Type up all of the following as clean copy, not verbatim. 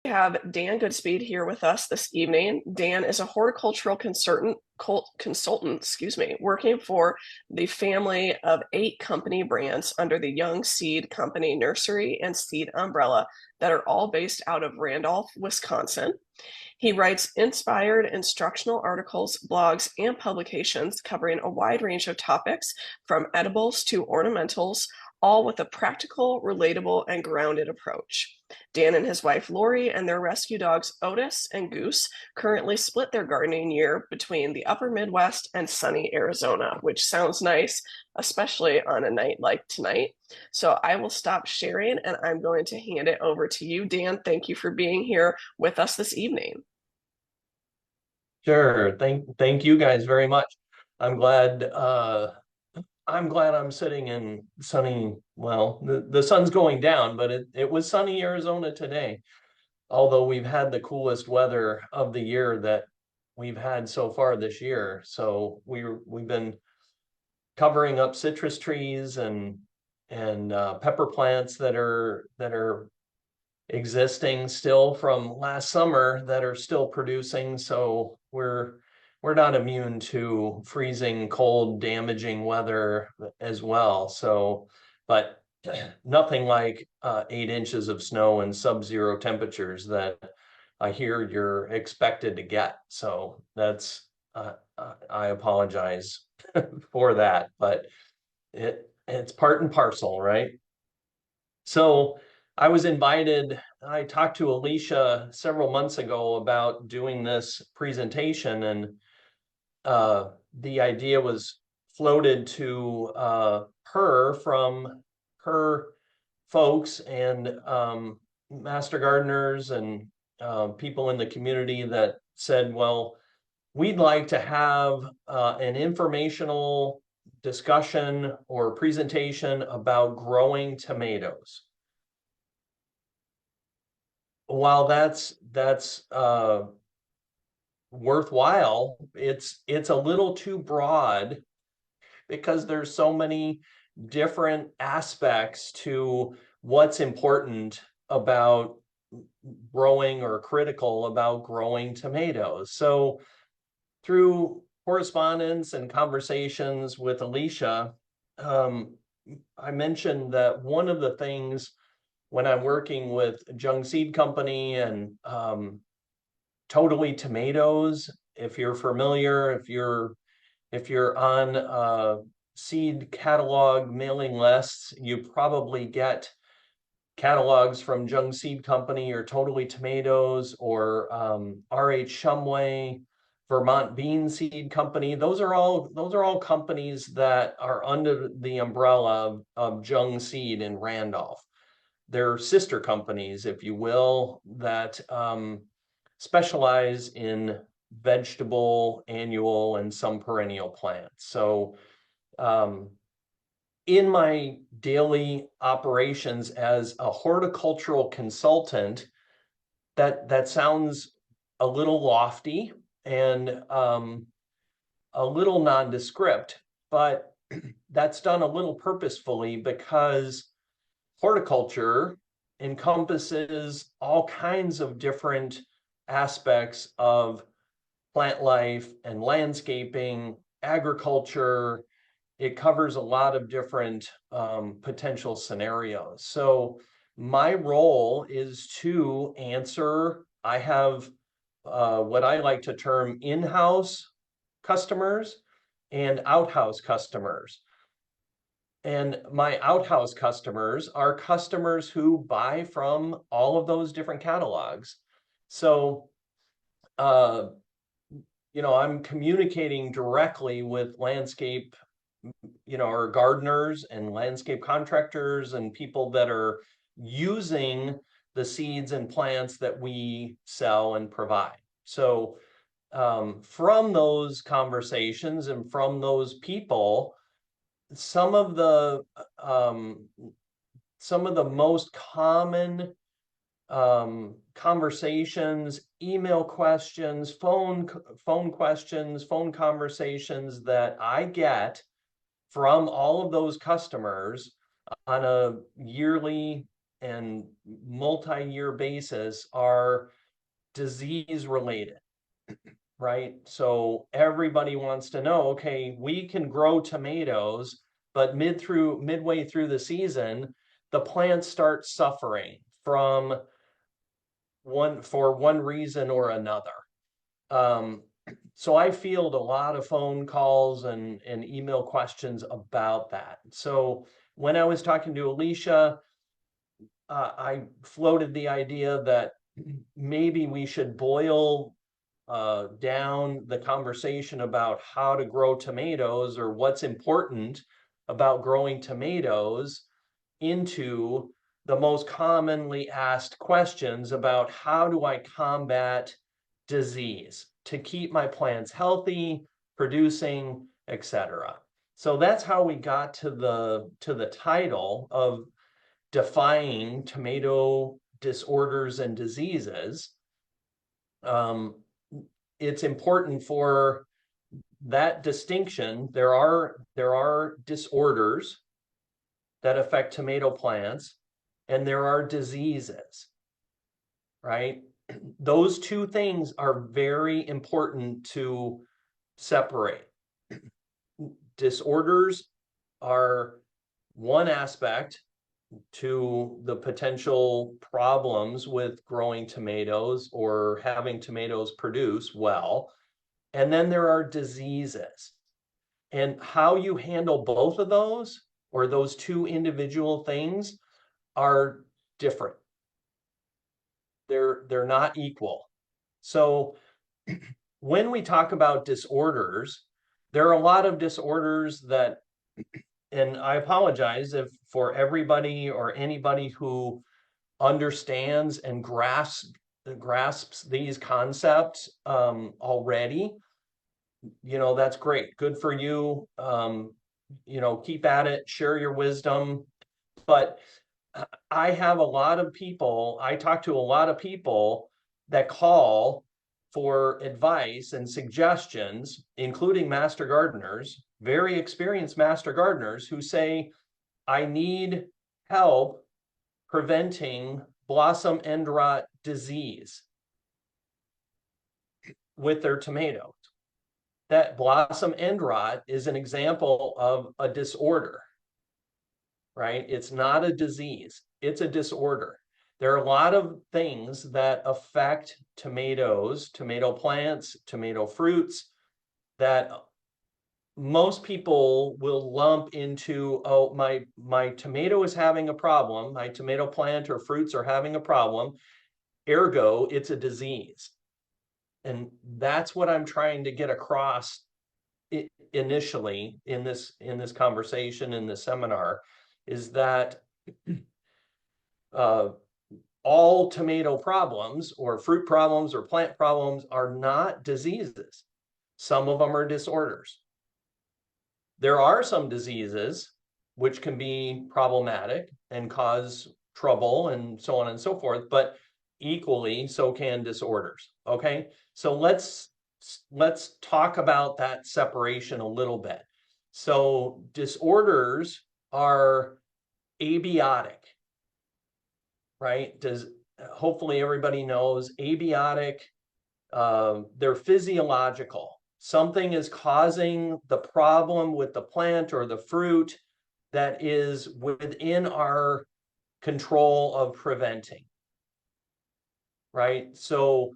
We have Dan Goodspeed here with us this evening. Dan is a horticultural consultant, working for the family of 8 company brands under the Jung Seed Company nursery and seed umbrella that are all based out of Randolph, Wisconsin. He writes inspired instructional articles, blogs, and publications covering a wide range of topics from edibles to ornamentals, all with a practical, relatable, and grounded approach. Dan and his wife Lori and their rescue dogs Otis and Goose currently split their gardening year between the upper Midwest and sunny Arizona, which sounds nice, especially on a night like tonight. So I will stop sharing and I'm going to hand it over to you, Dan. Thank you for being here with us this evening. Sure. Thank you guys very much. I'm glad I'm sitting in sunny, well, the sun's going down, but it was sunny Arizona today. Although we've had the coolest weather of the year that we've had so far this year. So we've been covering up citrus trees and pepper plants that are existing still from last summer that are still producing. So we're not immune to freezing cold, damaging weather as well. So, but nothing like 8 inches of snow and sub-zero temperatures that I hear you're expected to get. So that's I apologize for that, but it's part and parcel, right? So I was invited, I talked to Alicia several months ago about doing this presentation, and the idea was floated to her from her folks and master gardeners and people in the community that said, well, we'd like to have an informational discussion or presentation about growing tomatoes. While that's worthwhile, it's a little too broad because there's so many different aspects to what's important about growing or critical about growing tomatoes. So through correspondence and conversations with Alicia, I mentioned that one of the things when I'm working with Jung Seed Company and Totally Tomatoes, if you're familiar, if you're on seed catalog mailing lists, you probably get catalogs from Jung Seed Company or Totally Tomatoes or R.H. Shumway, Vermont Bean Seed Company. Those are all companies that are under the umbrella of Jung Seed in Randolph. They're sister companies, if you will, that specialize in vegetable, annual, and some perennial plants. So in my daily operations as a horticultural consultant, that sounds a little lofty and a little nondescript, but that's done a little purposefully because horticulture encompasses all kinds of different aspects of plant life and landscaping, agriculture. It covers a lot of different potential scenarios. So my role is to answer, I have what I like to term in-house customers and outhouse customers. And my outhouse customers are customers who buy from all of those different catalogs. So, I'm communicating directly with landscape, or gardeners and landscape contractors and people that are using the seeds and plants that we sell and provide. So, from those conversations and from those people, some of the most common conversations, email questions, phone questions, phone conversations that I get from all of those customers on a yearly and multi-year basis are disease related, right? So everybody wants to know, okay, we can grow tomatoes, but midway through the season, the plants start suffering from one reason or another. So I field a lot of phone calls and email questions about that. So when I was talking to Alicia, I floated the idea that maybe we should boil down the conversation about how to grow tomatoes or what's important about growing tomatoes into the most commonly asked questions about how do I combat disease to keep my plants healthy, producing, etc. So that's how we got to the title of Defying Tomato Disorders and Diseases. It's important for that distinction. There are disorders that affect tomato plants, and there are diseases, right? Those two things are very important to separate. Disorders are one aspect to the potential problems with growing tomatoes or having tomatoes produce well. And then there are diseases. And how you handle both of those, or those two individual things, are different. They're not equal. So when we talk about disorders, there are a lot of disorders that, and I apologize if for everybody or anybody who understands and grasps these concepts already, that's great. Good for you. Keep at it, share your wisdom. But I talk to a lot of people that call for advice and suggestions, including master gardeners, very experienced master gardeners who say, I need help preventing blossom end rot disease with their tomatoes. That blossom end rot is an example of a disorder, right? It's not a disease, it's a disorder. There are a lot of things that affect tomatoes, tomato plants, tomato fruits that most people will lump into, oh, my tomato is having a problem, my tomato plant or fruits are having a problem, ergo, it's a disease. And that's what I'm trying to get across initially in this conversation, in this seminar, is that all tomato problems or fruit problems or plant problems are not diseases. Some of them are disorders. There are some diseases which can be problematic and cause trouble and so on and so forth, but equally so can disorders. Okay, so let's talk about that separation a little bit. So disorders are abiotic, right? Hopefully everybody knows abiotic. They're physiological. Something is causing the problem with the plant or the fruit that is within our control of preventing, right? So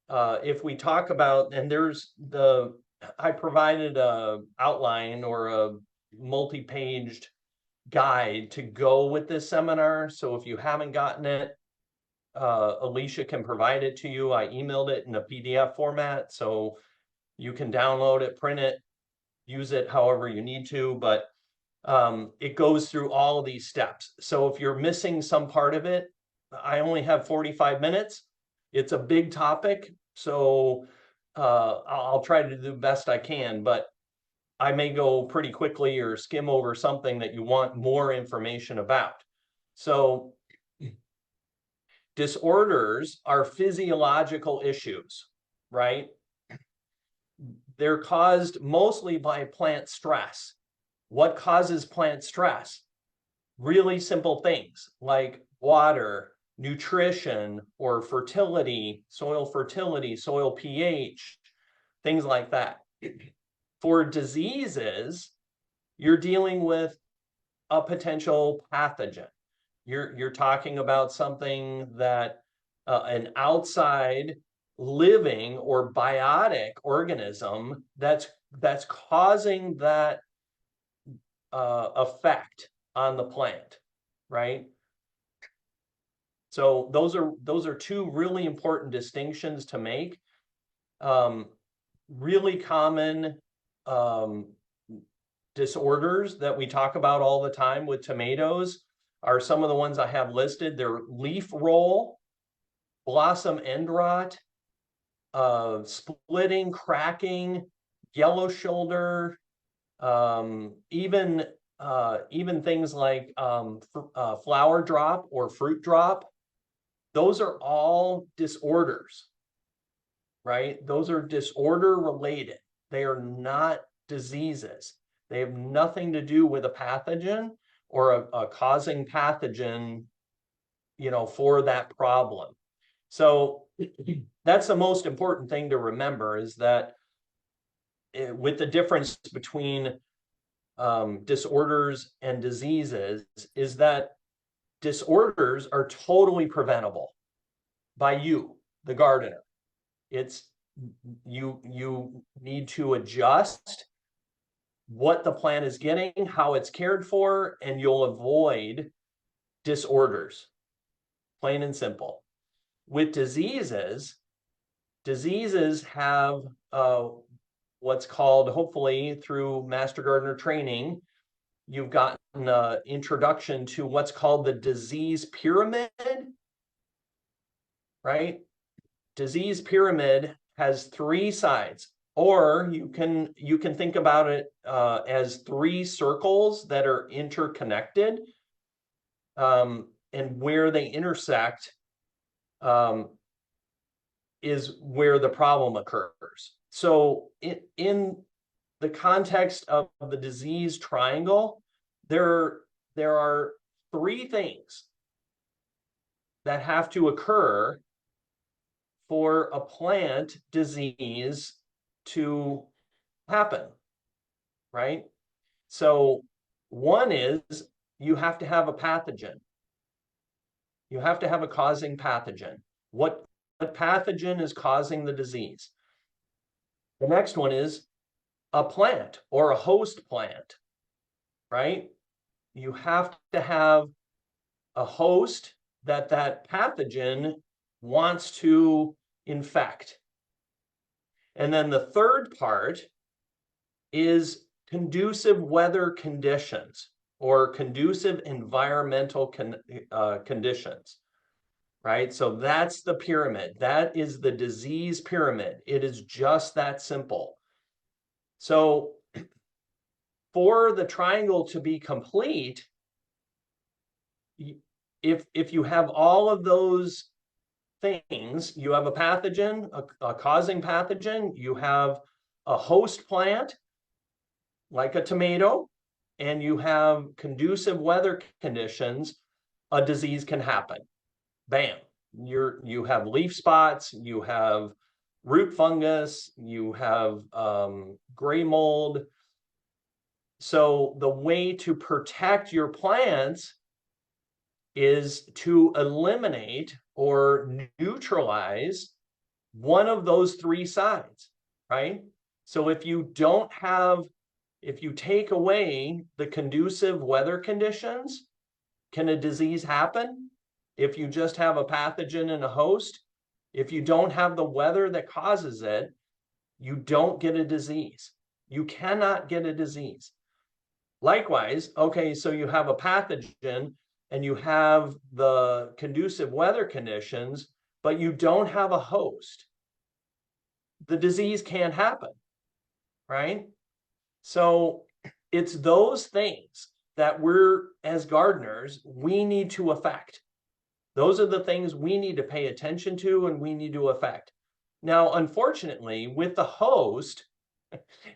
if we talk about, and I provided a outline or a multi-paged guide to go with this seminar. So if you haven't gotten it, Alicia can provide it to you. I emailed it in a PDF format, so you can download it, print it, use it however you need to, but it goes through all of these steps. So if you're missing some part of it, I only have 45 minutes. It's a big topic, so I'll try to do the best I can, but I may go pretty quickly or skim over something that you want more information about. So disorders are physiological issues, right? They're caused mostly by plant stress. What causes plant stress? Really simple things like water, nutrition, or fertility, soil pH, things like that. For diseases, you're dealing with a potential pathogen. You're talking about something that an outside living or biotic organism that's causing that effect on the plant, right? So those are two really important distinctions to make. Really common disorders that we talk about all the time with tomatoes are some of the ones I have listed. They're leaf roll, blossom end rot, splitting, cracking, yellow shoulder, even things like flower drop or fruit drop. Those are all disorders, right? Those are disorder related. They are not diseases. They have nothing to do with a pathogen or a causing pathogen, for that problem. So that's the most important thing to remember, is that with the difference between disorders and diseases, is that disorders are totally preventable by you, the gardener. It's you need to adjust what the plant is getting, how it's cared for, and you'll avoid disorders, plain and simple. With diseases have what's called, hopefully through Master Gardener training, you've gotten an introduction to what's called the disease pyramid, right? Disease pyramid has three sides, or you can think about it as three circles that are interconnected, and where they intersect is where the problem occurs. So in the context of the disease triangle, there are three things that have to occur for a plant disease to happen, right? So one is you have to have a pathogen. You have to have a causing pathogen. What pathogen is causing the disease? The next one is a plant or a host plant, right? You have to have a host that pathogen wants to infect. And then the third part is conducive weather conditions or conducive environmental conditions, right? So that's the pyramid. That is the disease pyramid. It is just that simple. So for the triangle to be complete, if you have all of those things, you have a pathogen, a causing pathogen, you have a host plant like a tomato, and you have conducive weather conditions, a disease can happen. Bam. You have leaf spots, you have root fungus, you have gray mold. So the way to protect your plants is to eliminate or neutralize one of those three sides, right? So if you take away the conducive weather conditions, can a disease happen? If you just have a pathogen and a host, if you don't have the weather that causes it, you don't get a disease. You cannot get a disease. Likewise, okay, so you have a pathogen and you have the conducive weather conditions, but you don't have a host. The disease can't happen, right? So it's those things that we're, as gardeners, we need to affect. Those are the things we need to pay attention to and we need to affect. Now, unfortunately, with the host,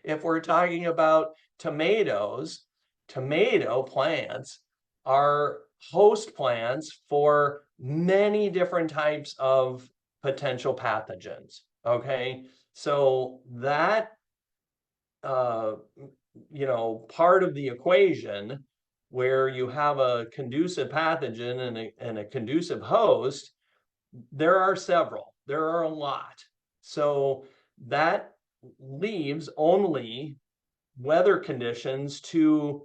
if we're talking about tomatoes, tomato plants are host plants for many different types of potential pathogens. Okay, so that part of the equation where you have a conducive pathogen and a conducive host, there are several, there are a lot. So that leaves only weather conditions to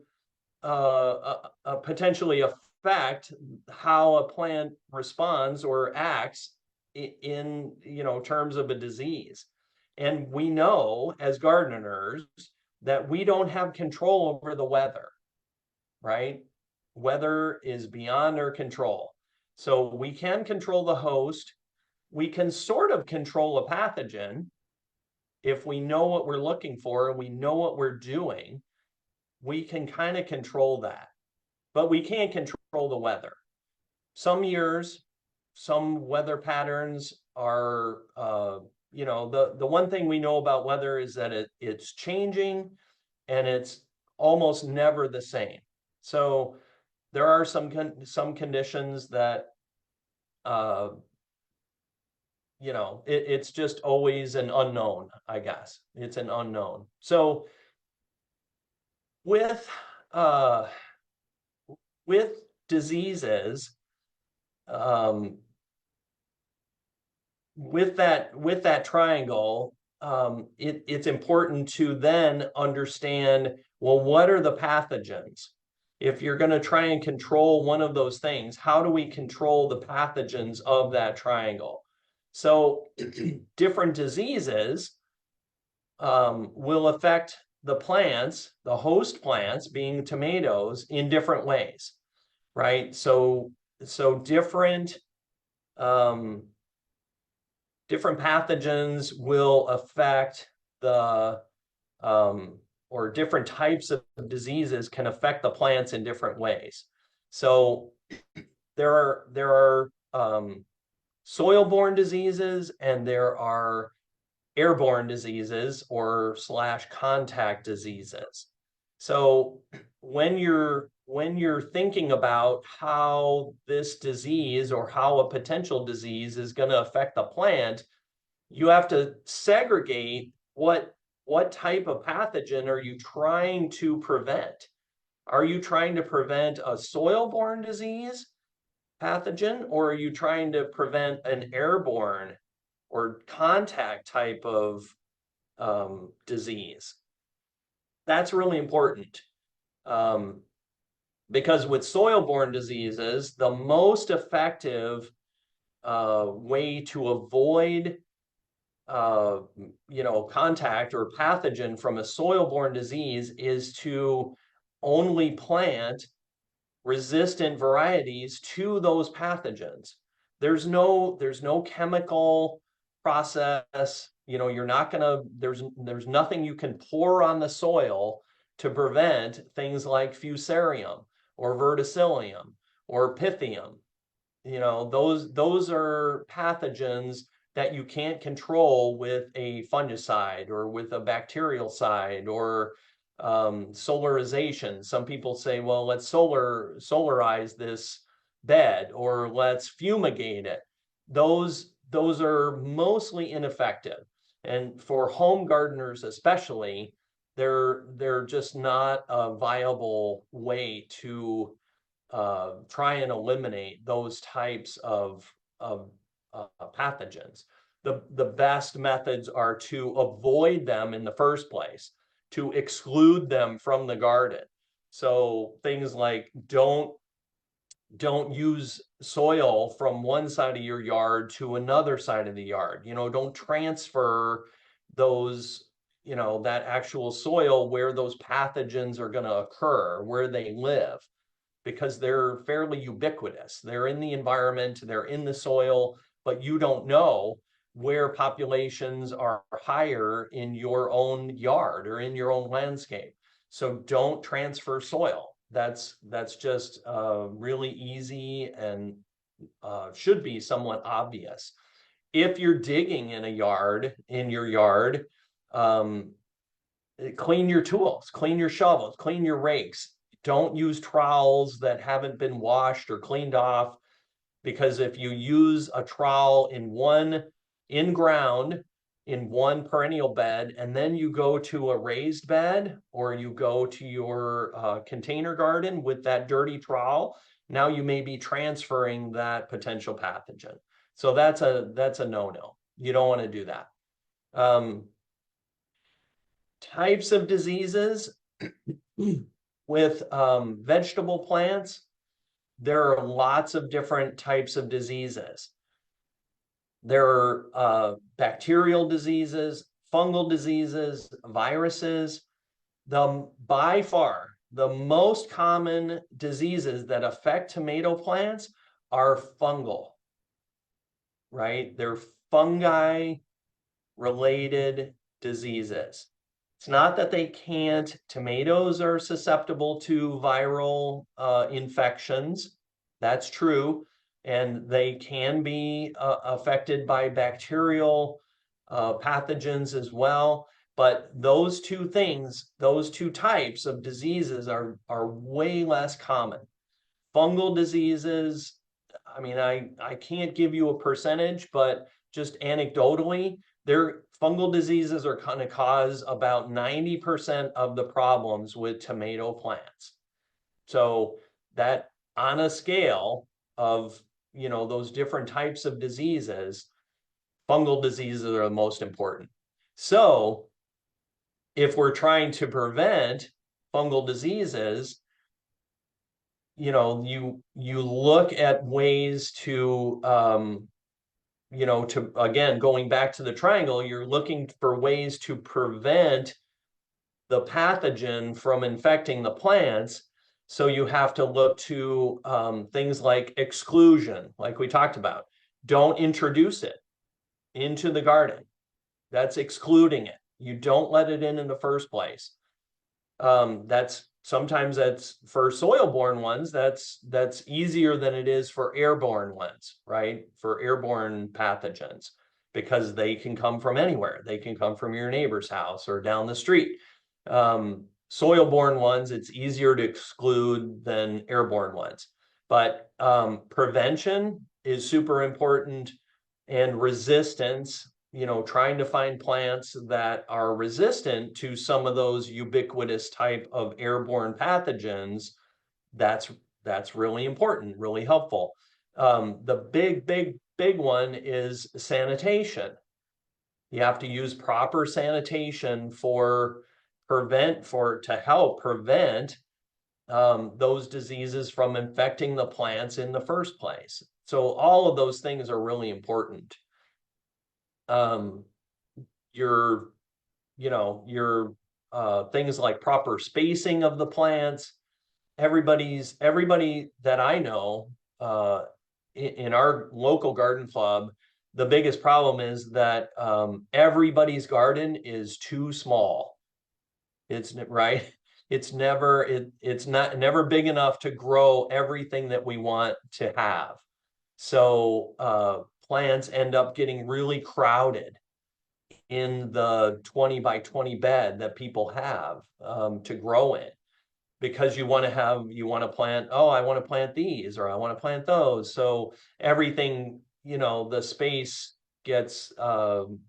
potentially affect how a plant responds or acts in terms of a disease. And we know as gardeners that we don't have control over the weather, right? Weather is beyond our control. So we can control the host. We can sort of control a pathogen if we know what we're looking for and we know what we're doing. We can kind of control that, but we can't control the weather. Some years, some weather patterns are, the one thing we know about weather is that it's changing and it's almost never the same. So there are some conditions that, it's just always an unknown, I guess. It's an unknown. So with diseases, with that triangle, it's important to then understand, well, what are the pathogens? If you're going to try and control one of those things, how do we control the pathogens of that triangle? So different diseases will affect the plants, the host plants being tomatoes, in different ways, right? So different different pathogens will affect the or different types of diseases can affect the plants in different ways. So there are soil-borne diseases and there are airborne diseases or / contact diseases. So when you're thinking about how this disease or how a potential disease is going to affect the plant, you have to segregate what type of pathogen are you trying to prevent? Are you trying to prevent a soil-borne disease pathogen, or are you trying to prevent an airborne or contact type of disease? That's really important. Because with soil-borne diseases, the most effective way to avoid contact or pathogen from a soil-borne disease is to only plant resistant varieties to those pathogens. There's no chemical process. You're not gonna, there's nothing you can pour on the soil to prevent things like fusarium or verticillium or pythium. Those are pathogens that you can't control with a fungicide or with a bacterial side or solarization. Some people say, well, let's solarize this bed or let's fumigate it. Those are mostly ineffective. And for home gardeners especially, they're just not a viable way to try and eliminate those types of pathogens. The best methods are to avoid them in the first place, to exclude them from the garden. So things like don't use soil from one side of your yard to another side of the yard. Don't transfer those, that actual soil where those pathogens are going to occur, where they live, because they're fairly ubiquitous. They're in the environment, they're in the soil, but you don't know where populations are higher in your own yard or in your own landscape. So don't transfer soil. That's just really easy and should be somewhat obvious. If you're digging in your yard, clean your tools, clean your shovels, clean your rakes. Don't use trowels that haven't been washed or cleaned off, because if you use a trowel in one in ground in one perennial bed, and then you go to a raised bed or you go to your container garden with that dirty trowel, now you may be transferring that potential pathogen. So that's a no-no. You don't want to do that. Types of diseases with vegetable plants, there are lots of different types of diseases. There are bacterial diseases, fungal diseases, viruses. By far, the most common diseases that affect tomato plants are fungal, right? They're fungi related diseases. It's not that they can't. Tomatoes are susceptible to viral infections. That's true. And they can be affected by bacterial pathogens as well. But those two things, those two types of diseases are way less common. Fungal diseases, I mean, I can't give you a percentage, but just anecdotally, their fungal diseases are going to cause about 90% of the problems with tomato plants. So that on a scale of, you know, those different types of diseases, fungal diseases are the most important. So if we're trying to prevent fungal diseases, you know, you look at ways to you know, to again, going back to the triangle, you're looking for ways to prevent the pathogen from infecting the plants. So you have to look to things like exclusion, like we talked about. Don't introduce it into the garden. That's excluding it. You don't let it in the first place. That's sometimes that's for soil-borne ones, that's easier than it is for airborne ones, right? For airborne pathogens, because they can come from anywhere. They can come from your neighbor's house or down the street. Soil-borne ones, it's easier to exclude than airborne ones. But prevention is super important, and resistance, you know, trying to find plants that are resistant to some of those ubiquitous type of airborne pathogens, that's really important, really helpful. The big one is sanitation. You have to use proper sanitation to help prevent those diseases from infecting the plants in the first place. So all of those things are really important. Your, you know, your things like proper spacing of the plants. Everybody that I know in our local garden club, the biggest problem is that everybody's garden is too small. It's right. It's never big enough to grow everything that we want to have. So plants end up getting really crowded in the 20 by 20 bed that people have to grow in, because you want to plant, oh, I want to plant these, or I want to plant those. So everything, you know, the space gets, you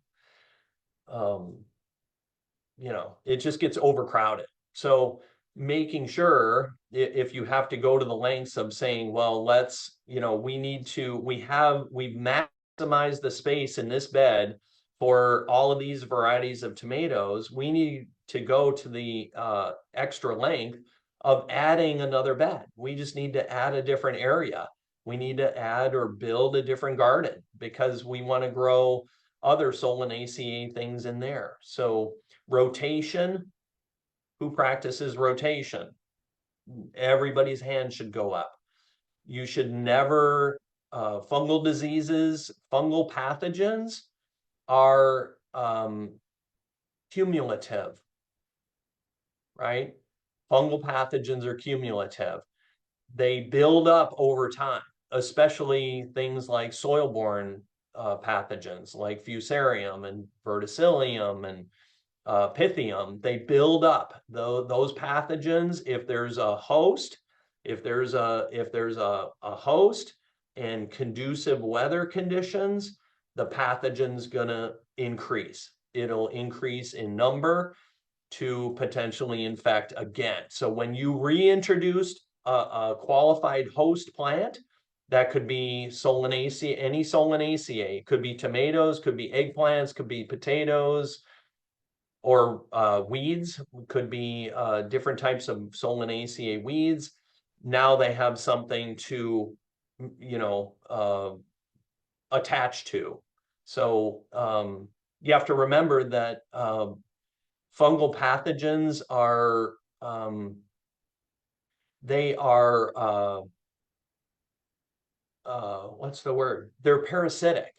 know, it just gets overcrowded. So making sure, if you have to go to the lengths of saying, well, let's, you know, we've maximized the space in this bed for all of these varieties of tomatoes, we need to go to the extra length of adding another bed. We just need to add a different area. We need to add or build a different garden because we want to grow other Solanaceae things in there. So rotation, who practices rotation? Everybody's hand should go up. You should never, fungal diseases, fungal pathogens are cumulative, right? Fungal pathogens are cumulative. They build up over time, especially things like soil-borne pathogens like Fusarium and Verticillium and Pythium, they build up those pathogens. If there's a host, if there's a host and conducive weather conditions, the pathogen's gonna increase. It'll increase in number to potentially infect again. So when you reintroduced a qualified host plant, that could be Solanaceae, any Solanaceae. It could be tomatoes, could be eggplants, could be potatoes, or weeds, could be different types of Solanaceae weeds. Now they have something to, you know, attach to. So you have to remember that fungal pathogens are they are what's the word? They're parasitic,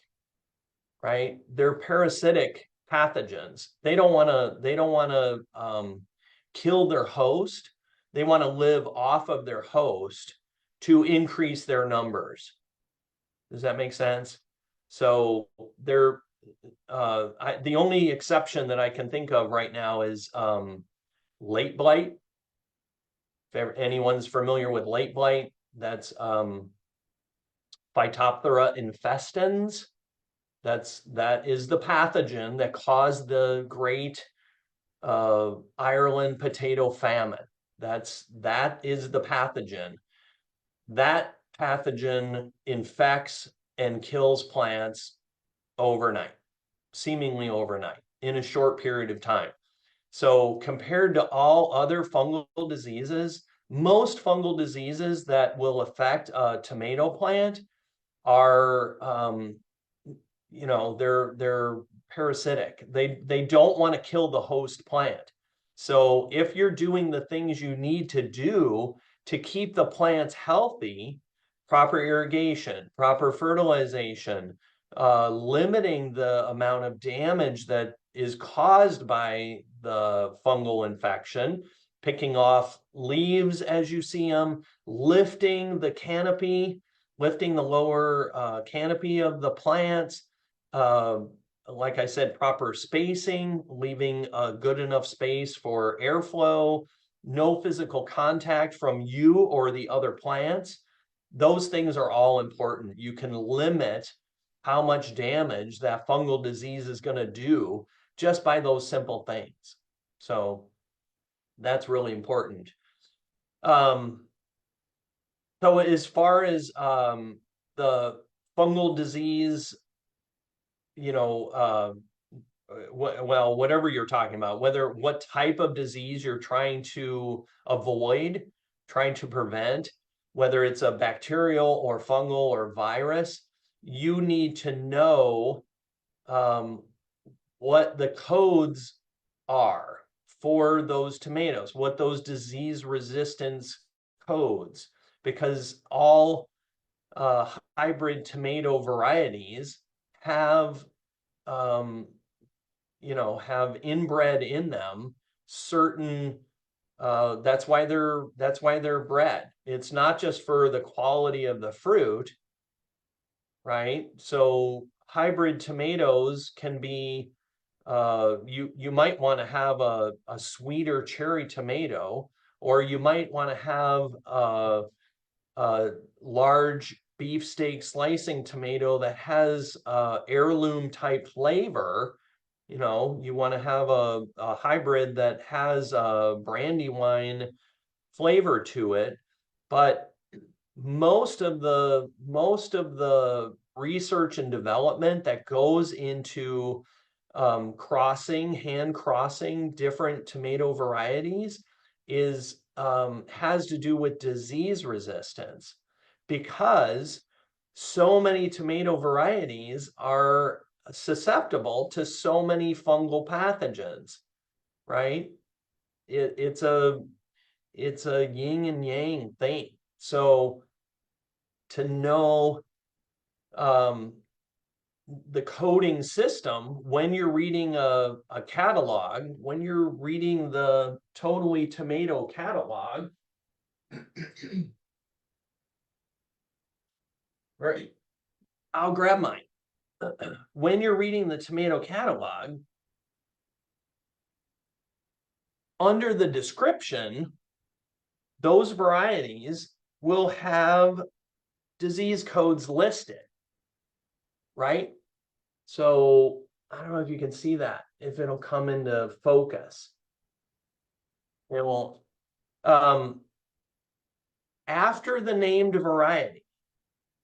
right? They're parasitic pathogens. They don't want to kill their host. They want to live off of their host to increase their numbers. Does that make sense? So they're the only exception that I can think of right now is late blight. If anyone's familiar with late blight, that's Phytophthora infestans. That is the pathogen that caused the great Ireland potato famine. That is the pathogen. That pathogen infects and kills plants overnight, seemingly overnight, in a short period of time. So compared to all other fungal diseases, most fungal diseases that will affect a tomato plant are, they're parasitic. They don't want to kill the host plant. So if you're doing the things you need to do to keep the plants healthy, proper irrigation, proper fertilization, limiting the amount of damage that is caused by the fungal infection, picking off leaves as you see them, lifting the canopy, lifting the lower canopy of the plants, like I said, proper spacing, leaving a good enough space for airflow, no physical contact from you or the other plants. Those things are all important. You can limit how much damage that fungal disease is going to do just by those simple things. So that's really important. So as far as the fungal disease, well, whatever you're talking about, what type of disease you're trying to avoid, trying to prevent, whether it's a bacterial or fungal or virus, you need to know what the codes are for those tomatoes, what those disease resistance codes, because all hybrid tomato varieties have have inbred in them certain that's why they're bred. It's not just for the quality of the fruit, right? So hybrid tomatoes can be you might want to have a sweeter cherry tomato, or you might want to have a large beefsteak slicing tomato that has heirloom type flavor. You want to have a hybrid that has a brandywine flavor to it. But most of the research and development that goes into hand crossing different tomato varieties is has to do with disease resistance, because so many tomato varieties are susceptible to so many fungal pathogens, right? It's a yin and yang thing. So to know the coding system when you're reading a catalog, when you're reading the Totally Tomato catalog, right? I'll grab mine. When you're reading the tomato catalog, under the description, those varieties will have disease codes listed, right? So I don't know if you can see that, if it'll come into focus. It will. After the named variety,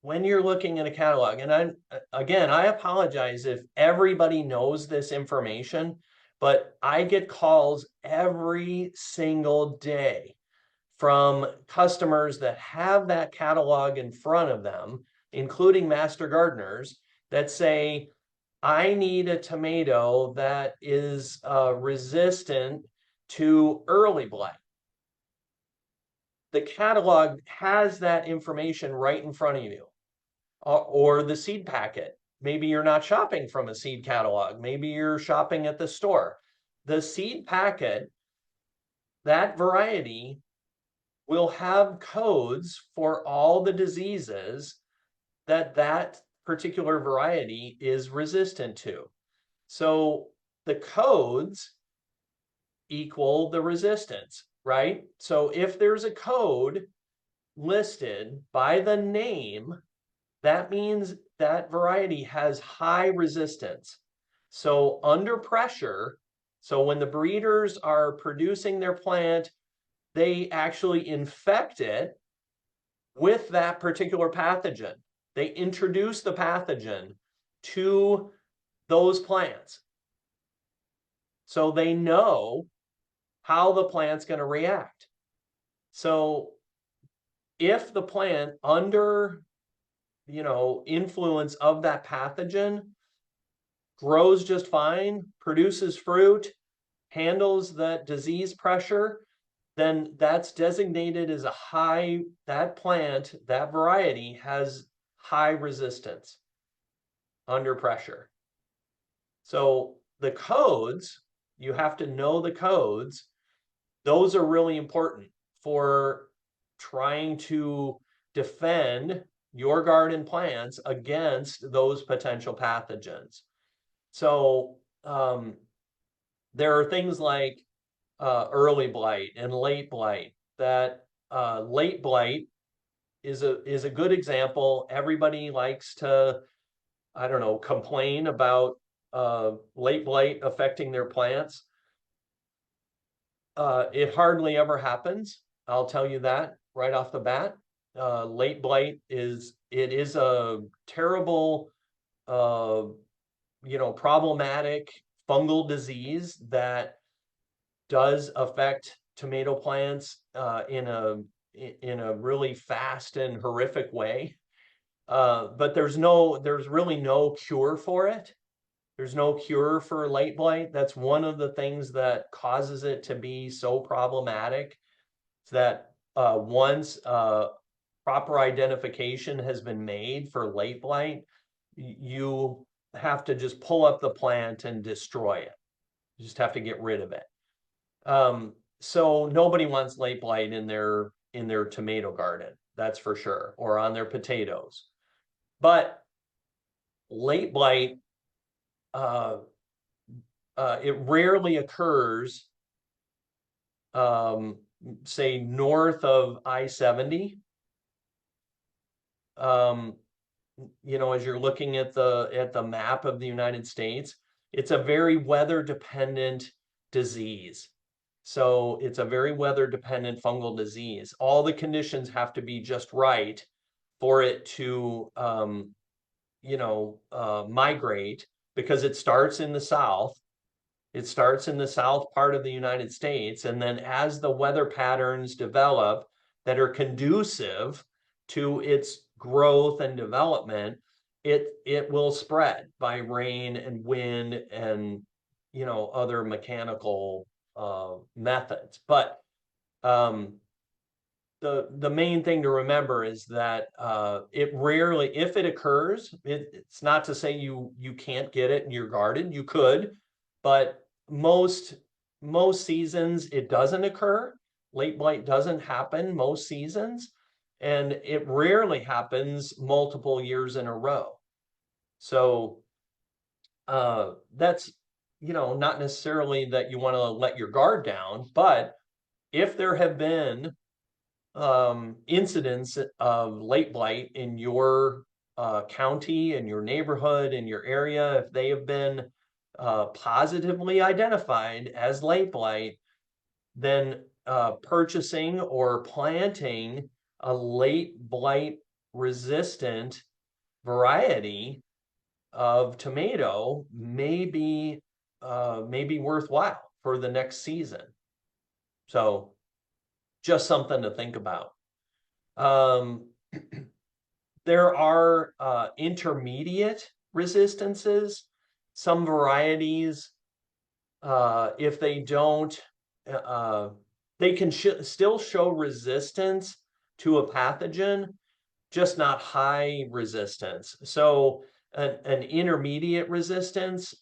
when you're looking at a catalog, and I apologize if everybody knows this information, but I get calls every single day from customers that have that catalog in front of them, including master gardeners, that say, I need a tomato that is resistant to early blight. The catalog has that information right in front of you, or the seed packet. Maybe you're not shopping from a seed catalog. Maybe you're shopping at the store. The seed packet, that variety will have codes for all the diseases that that particular variety is resistant to. So the codes equal the resistance, right? So if there's a code listed by the name, that means that variety has high resistance. So under pressure, so when the breeders are producing their plant, they actually infect it with that particular pathogen. They introduce the pathogen to those plants. So they know how the plant's going to react. So if the plant under, influence of that pathogen grows just fine, produces fruit, handles that disease pressure, then that's designated as that plant, that variety has high resistance under pressure. So the codes, you have to know the codes. Those are really important for trying to defend your garden plants against those potential pathogens. So there are things like early blight and late blight. That late blight is a good example. Everybody likes to, I don't know, complain about late blight affecting their plants. It hardly ever happens. I'll tell you that right off the bat. Late blight is a terrible, problematic fungal disease that does affect tomato plants in a really fast and horrific way. But there's really no cure for it. There's no cure for late blight. That's one of the things that causes it to be so problematic. It's that once proper identification has been made for late blight, you have to just pull up the plant and destroy it. You just have to get rid of it. So nobody wants late blight in their tomato garden, that's for sure, or on their potatoes. But late blight, it rarely occurs, say north of I-70. As you're looking at the map of the United States, it's a very weather dependent disease. So it's a very weather dependent fungal disease. All the conditions have to be just right for it to migrate, because it starts in the south. It starts in the south part of the United States, and then as the weather patterns develop that are conducive to its growth and development, it will spread by rain and wind and other mechanical methods. But the main thing to remember is that it rarely, if it occurs, it's not to say you can't get it in your garden. You could, but most seasons it doesn't occur. Late blight doesn't happen most seasons, and it rarely happens multiple years in a row. So that's not necessarily that you want to let your guard down, but if there have been incidents of late blight in your county, in your neighborhood, in your area, if they have been positively identified as late blight, then purchasing or planting a late blight resistant variety of tomato may be worthwhile for the next season. So just something to think about. There are intermediate resistances. Some varieties, if they don't, they can still show resistance to a pathogen, just not high resistance. So an intermediate resistance,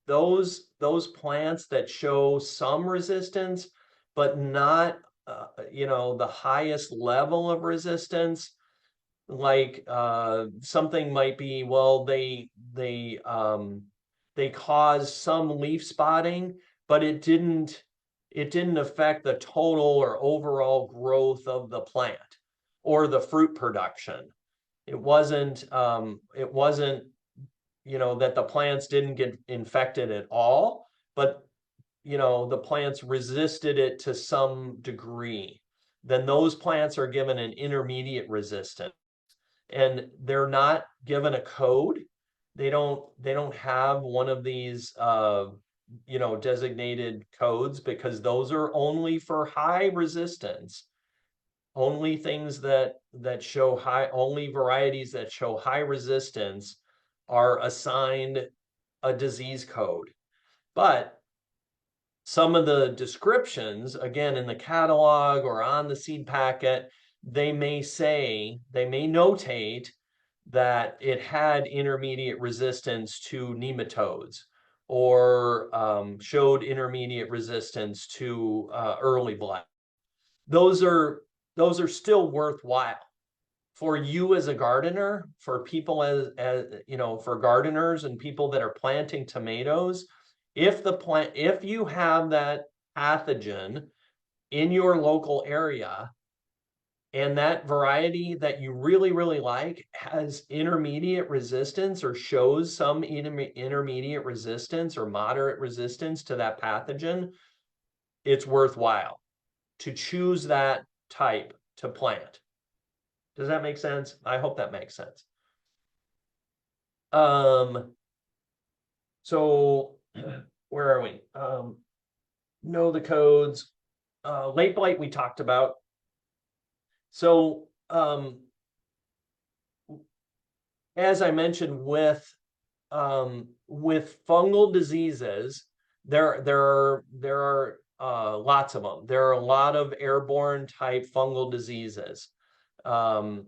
those plants that show some resistance, but not the highest level of resistance, like something might be, well, they cause some leaf spotting, but it didn't affect the total or overall growth of the plant or the fruit production. It wasn't that the plants didn't get infected at all, but the plants resisted it to some degree. Then those plants are given an intermediate resistance, and they're not given a code. They don't have one of these designated codes, because those are only for high resistance. Only things that show high, only varieties that show high resistance are assigned a disease code. But some of the descriptions, again, in the catalog or on the seed packet, they may notate that it had intermediate resistance to nematodes, or showed intermediate resistance to early blight. Those are still worthwhile for you as a gardener, for people as for gardeners and people that are planting tomatoes. If you have that pathogen in your local area, and that variety that you really, really like has intermediate resistance, or shows some intermediate resistance or moderate resistance to that pathogen, it's worthwhile to choose that type to plant. Does that make sense? I hope that makes sense. So where are we? Know the codes. Late blight we talked about. So as I mentioned, with fungal diseases, there are lots of them. There are a lot of airborne type fungal diseases. Some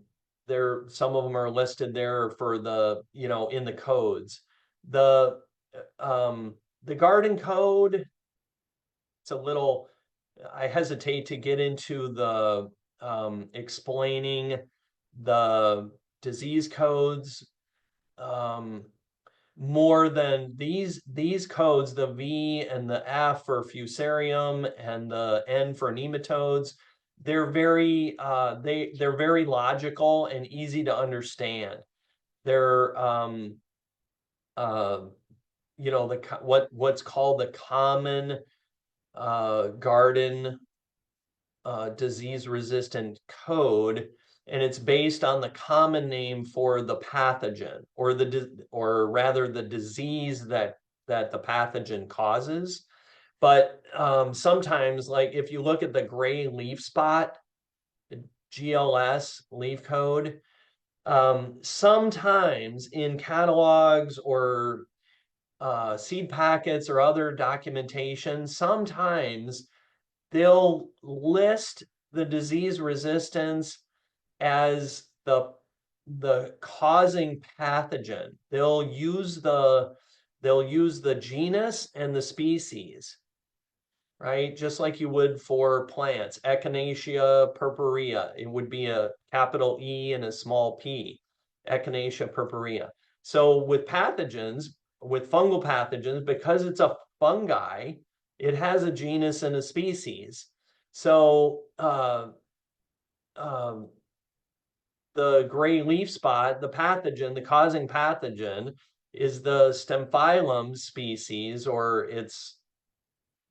of them are listed there for the in the codes. The garden code, it's a little, I hesitate to get into the explaining the disease codes more than these codes. The V and the F for fusarium and the N for nematodes, they're very they're very logical and easy to understand. They're what's called the common garden disease resistant code, and it's based on the common name for the pathogen, or rather the disease that the pathogen causes. But sometimes, like if you look at the gray leaf spot, the GLS leaf code, sometimes in catalogs or seed packets or other documentation, sometimes they'll list the disease resistance as the causing pathogen. They'll use the genus and the species, right? Just like you would for plants. Echinacea purpurea, it would be a capital E and a small p. Echinacea purpurea. So with pathogens, with fungal pathogens, because it's a fungi, it has a genus and a species. So um, the gray leaf spot, the pathogen, the causing pathogen, is the Stemphylium species, or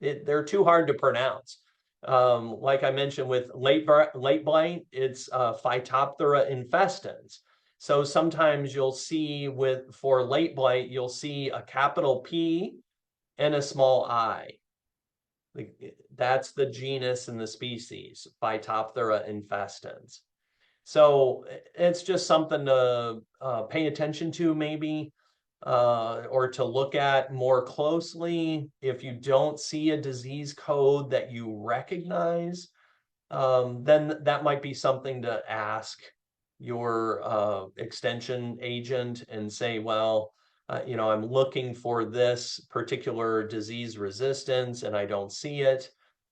they're too hard to pronounce. Like I mentioned with late blight, it's Phytophthora infestans. So sometimes you'll see for late blight, you'll see a capital P and a small I. That's the genus and the species, Phytophthora infestans. So it's just something to pay attention to, maybe, or to look at more closely. If you don't see a disease code that you recognize, then that might be something to ask your extension agent and say, well, I'm looking for this particular disease resistance and I don't see it.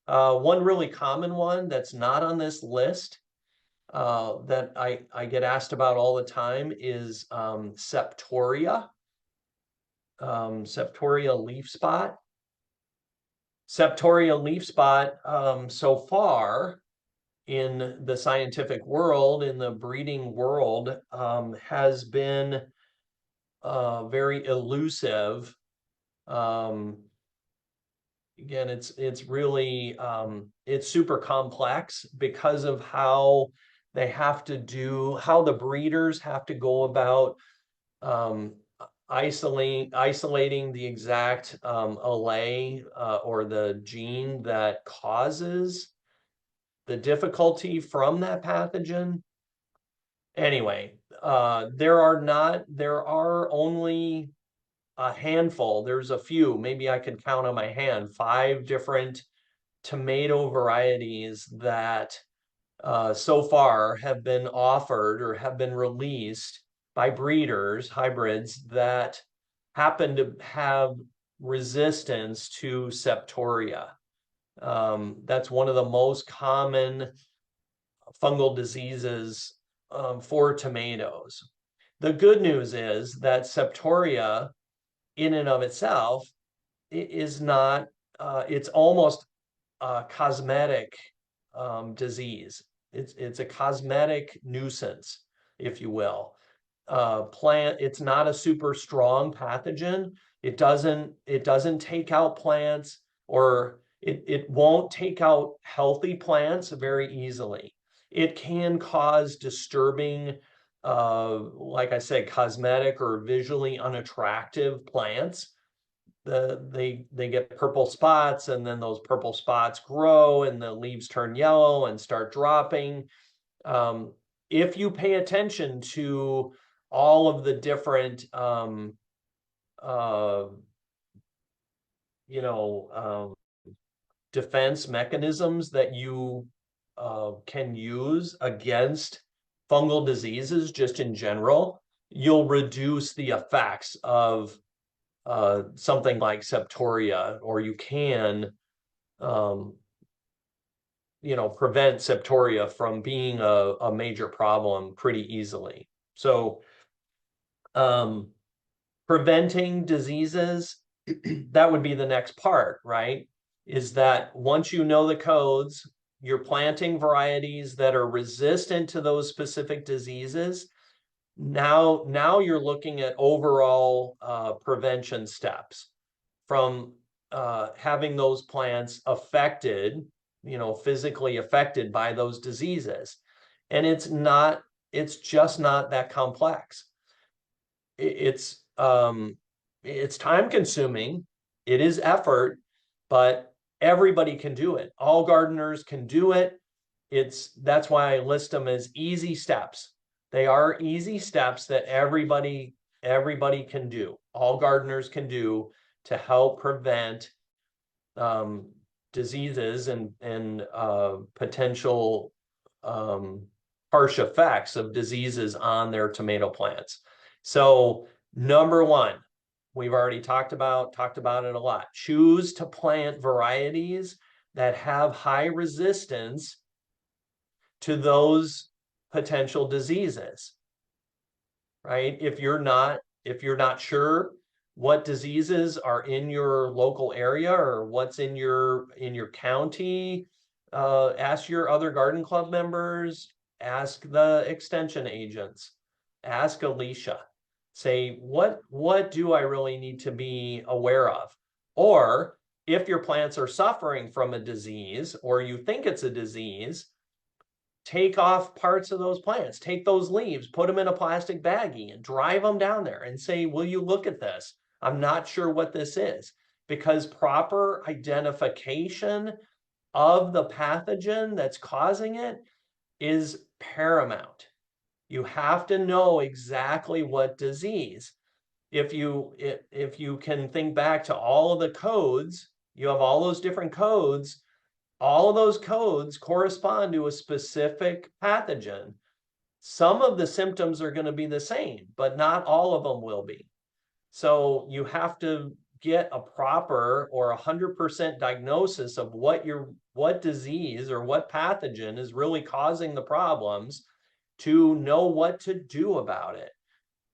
One really common one that's not on this list that I get asked about all the time is Septoria, Septoria leaf spot. Septoria leaf spot, so far in the scientific world, in the breeding world, has been very elusive. Again, it's really it's super complex because of how how the breeders have to go about um, isolating the exact allele or the gene that causes the difficulty from that pathogen. Anyway, there are only a handful. There's a few, maybe I could count on my hand, 5 different tomato varieties that so far have been offered or have been released by breeders, hybrids that happen to have resistance to Septoria. That's one of the most common fungal diseases for tomatoes. The good news is that Septoria, in and of itself, is not, it's almost a cosmetic disease. It's a cosmetic nuisance, if you will. It's not a super strong pathogen. It doesn't take out plants, or it won't take out healthy plants very easily. It can cause disturbing, like I said, cosmetic or visually unattractive plants. They get purple spots, and then those purple spots grow and the leaves turn yellow and start dropping. If you pay attention to all of the different uh, you know defense mechanisms that you can use against fungal diseases, just in general, you'll reduce the effects of something like Septoria, or you can um, prevent Septoria from being a major problem pretty easily. So preventing diseases, that would be the next part, right? Is that once you know the codes, you're planting varieties that are resistant to those specific diseases. Now you're looking at overall prevention steps, from having those plants affected, physically affected by those diseases. And it's just not that complex. It's time consuming, it is effort, but everybody can do it. All gardeners can do it. That's why I list them as easy steps. They are easy steps that everybody can do. All gardeners can do to help prevent diseases and potential harsh effects of diseases on their tomato plants. So number one, we've already talked about it a lot. Choose to plant varieties that have high resistance to those potential diseases, right? If you're not sure, what diseases are in your local area or what's in your county. Ask your other garden club members, ask the extension agents, ask Alicia. Say, what do I really need to be aware of? Or if your plants are suffering from a disease or you think it's a disease, take off parts of those plants, take those leaves, put them in a plastic baggie and drive them down there and say, will you look at this? I'm not sure what this is, because proper identification of the pathogen that's causing it is paramount. You have to know exactly what disease. If you can think back to all of the codes, you have all those different codes. All of those codes correspond to a specific pathogen. Some of the symptoms are going to be the same, but not all of them will be. So you have to get a proper or 100% diagnosis of what disease or what pathogen is really causing the problems to know what to do about it.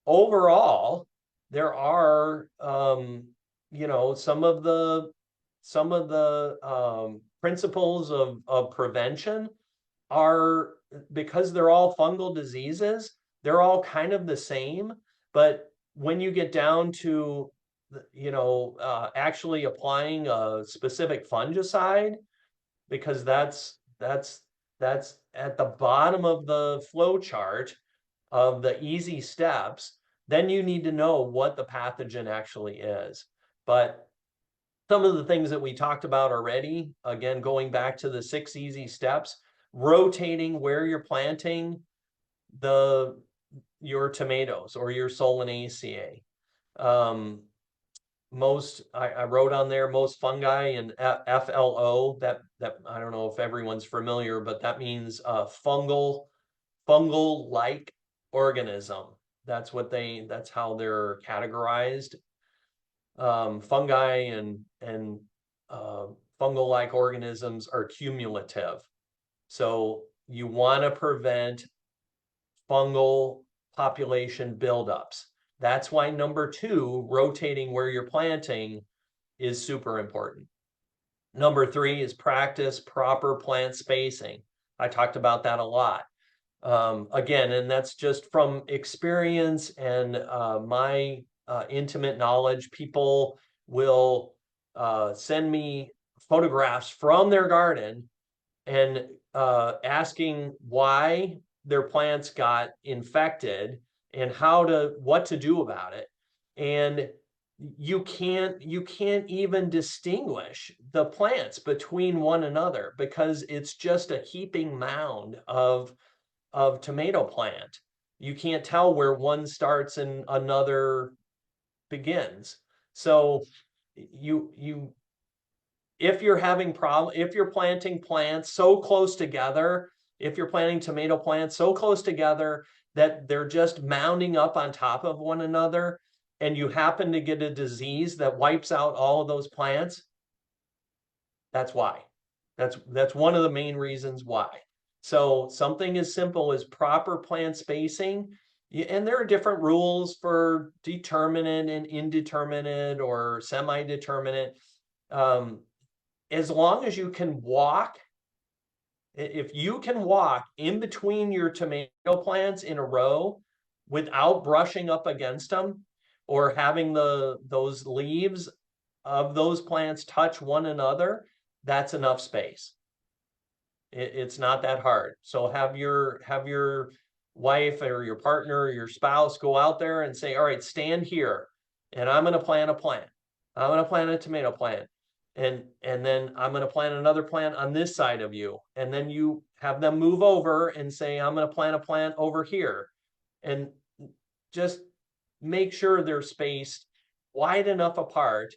Overall, there are some of the principles of prevention are, because they're all fungal diseases, they're all kind of the same. But when you get down to actually applying a specific fungicide, because that's at the bottom of the flow chart of the easy steps, then you need to know what the pathogen actually is. But some of the things that we talked about already, again, going back to the 6 easy steps, rotating where you're planting your tomatoes or your Solanaceae. I wrote on there most fungi and FLO, that I don't know if everyone's familiar, but that means fungal like organism. That's how they're categorized. Fungi and fungal like organisms are cumulative. So you want to prevent fungal population buildups. That's why number 2, rotating where you're planting, is super important. Number 3 is practice proper plant spacing. I talked about that a lot. Again, and that's just from experience and my intimate knowledge. People will send me photographs from their garden and asking why their plants got infected and what to do about it. And you can't even distinguish the plants between one another, because it's just a heaping mound of tomato plant. You can't tell where one starts and another begins. So you if you're planting plants so close together, if you're planting tomato plants so close together that they're just mounding up on top of one another, and you happen to get a disease that wipes out all of those plants, that's why. That's one of the main reasons why. So something as simple as proper plant spacing, and there are different rules for determinate and indeterminate or semi-determinate. As long as you can walk, if you can walk in between your tomato plants in a row without brushing up against them or having those leaves of those plants touch one another, that's enough space. It's not that hard. So have your wife or your partner or your spouse go out there and say, all right, stand here and I'm going to plant a plant. I'm going to plant a tomato plant. And then I'm going to plant another plant on this side of you. And then you have them move over and say, I'm going to plant a plant over here. And just make sure they're spaced wide enough apart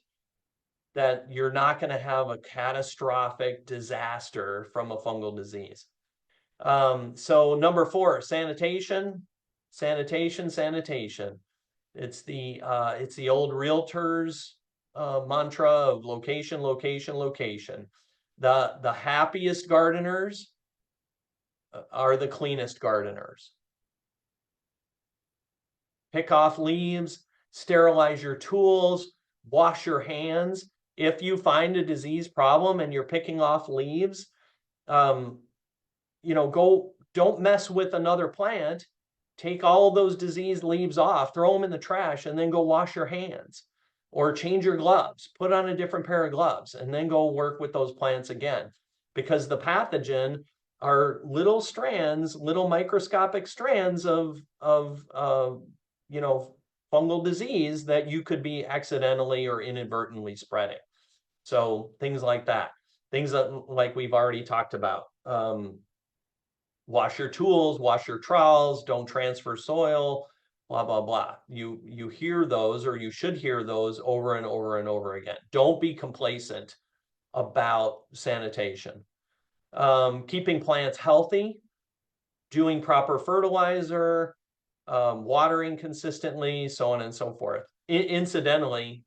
that you're not going to have a catastrophic disaster from a fungal disease. So number 4, sanitation. It's the old realtors mantra of location, location, location. The happiest gardeners are the cleanest gardeners. Pick off leaves, sterilize your tools, wash your hands. If you find a disease problem and you're picking off leaves, um, don't mess with another plant. Take all those diseased leaves off, throw them in the trash, and then go wash your hands. Or change your gloves, put on a different pair of gloves, and then go work with those plants again. Because the pathogen are little strands, little microscopic strands of fungal disease that you could be accidentally or inadvertently spreading. So things like that, things that like we've already talked about. Wash your tools, wash your trowels, don't transfer soil, blah, blah, blah. You hear those, or you should hear those over and over and over again. Don't be complacent about sanitation. Keeping plants healthy, doing proper fertilizer, watering consistently, so on and so forth. Incidentally,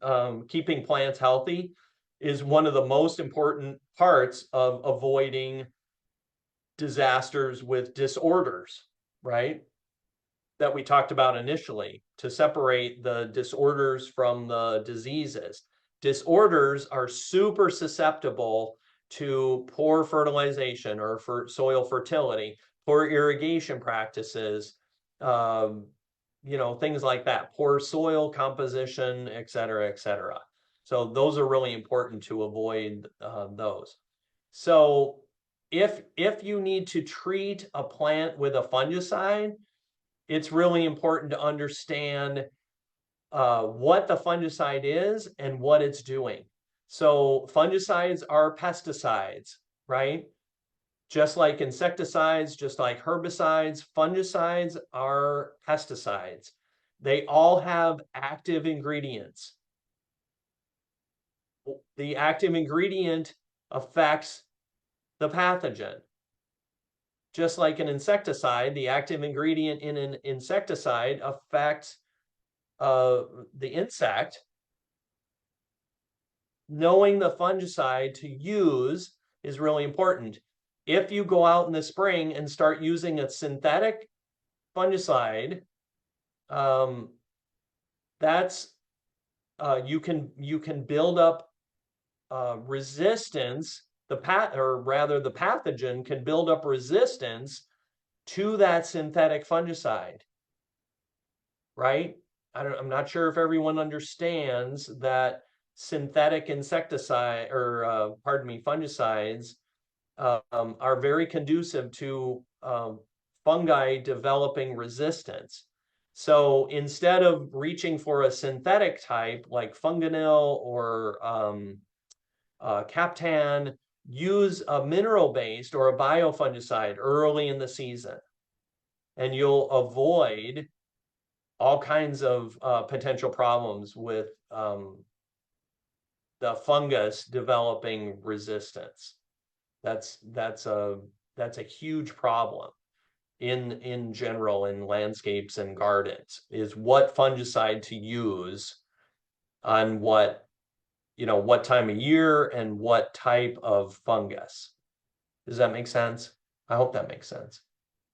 keeping plants healthy is one of the most important parts of avoiding disasters with disorders, right? That we talked about initially, to separate the disorders from the diseases. Disorders are super susceptible to poor fertilization or for soil fertility, poor irrigation practices, things like that, poor soil composition, et cetera, et cetera. So those are really important to avoid those. So if you need to treat a plant with a fungicide, it's really important to understand what the fungicide is and what it's doing. So fungicides are pesticides, right? Just like insecticides, just like herbicides, fungicides are pesticides. They all have active ingredients. The active ingredient affects the pathogen. Just like an insecticide, the active ingredient in an insecticide affects the insect. Knowing the fungicide to use is really important. If you go out in the spring and start using a synthetic fungicide, that's you can build up resistance. The pathogen can build up resistance to that synthetic fungicide, right? I'm not sure if everyone understands that synthetic insecticide or fungicides are very conducive to fungi developing resistance. So instead of reaching for a synthetic type like Funganil or Captan, use a mineral-based or a biofungicide early in the season, and you'll avoid all kinds of potential problems with the fungus developing resistance. That's a huge problem in general in landscapes and gardens, is what fungicide to use on what time of year and what type of fungus. Does that make sense? I hope that makes sense.